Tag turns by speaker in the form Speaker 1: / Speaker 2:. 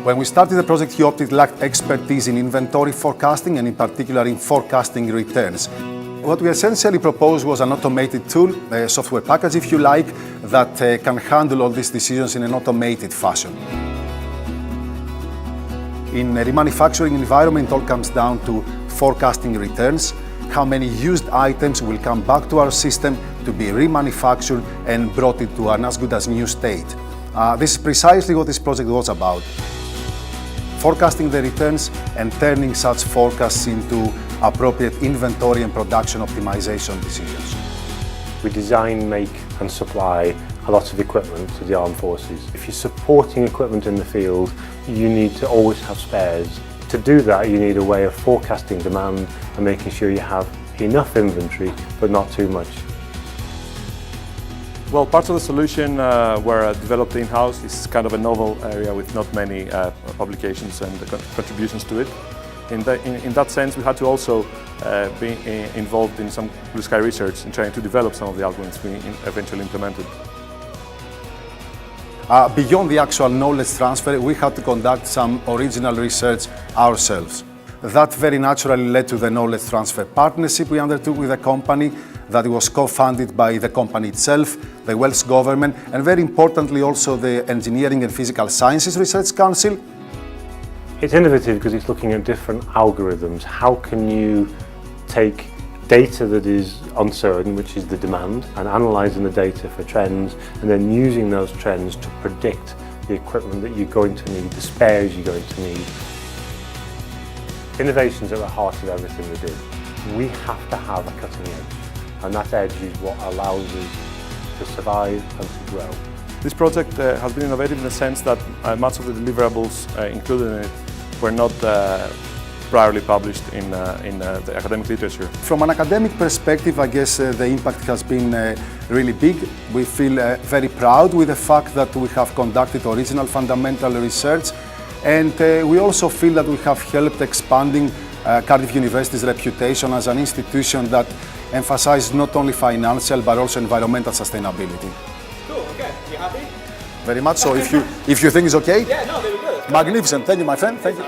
Speaker 1: When we started the project, Qioptiq lacked expertise in inventory forecasting and in particular in forecasting returns. What we essentially proposed was an automated tool, a software package if you like, that can handle all these decisions in an automated fashion. In a remanufacturing environment, it all comes down to forecasting returns, how many used items will come back to our system to be remanufactured and brought into an as good as new state. This is precisely what this project was about. Forecasting the returns and turning such forecasts into appropriate inventory and production optimization decisions.
Speaker 2: We design, make and supply a lot of equipment to the armed forces. If you're supporting equipment in the field, you need to always have spares. To do that, you need a way of forecasting demand and making sure you have enough inventory, but not too much.
Speaker 3: Well, parts of the solution were developed in-house. It's kind of a novel area with not many publications and contributions to it. In that sense, we had to also be involved in some blue sky research in trying to develop some of the algorithms we eventually implemented.
Speaker 1: Beyond the actual knowledge transfer, we had to conduct some original research ourselves. That very naturally led to the knowledge transfer partnership we undertook with the company, that was co-funded by the company itself, the Welsh Government, and very importantly also the Engineering and Physical Sciences Research Council.
Speaker 2: It's innovative because it's looking at different algorithms. How can you take data that is uncertain, which is the demand, and analysing the data for trends, and then using those trends to predict the equipment that you're going to need, the spares you're going to need. Innovation's at the heart of everything we do. We have to have a cutting edge, and that edge is what allows us to survive and to grow.
Speaker 3: This project has been innovative in the sense that much of the deliverables included in it were not priorly published in the academic literature.
Speaker 1: From an academic perspective, I guess the impact has been really big. We feel very proud with the fact that we have conducted original fundamental research, and we also feel that we have helped expanding Cardiff University's reputation as an institution that emphasizes not only financial but also environmental sustainability.
Speaker 4: Cool, okay. You happy?
Speaker 1: Very much so. If you think it's okay?
Speaker 4: Yeah, no, they were good.
Speaker 1: Magnificent. Thank you, my friend. Thank you.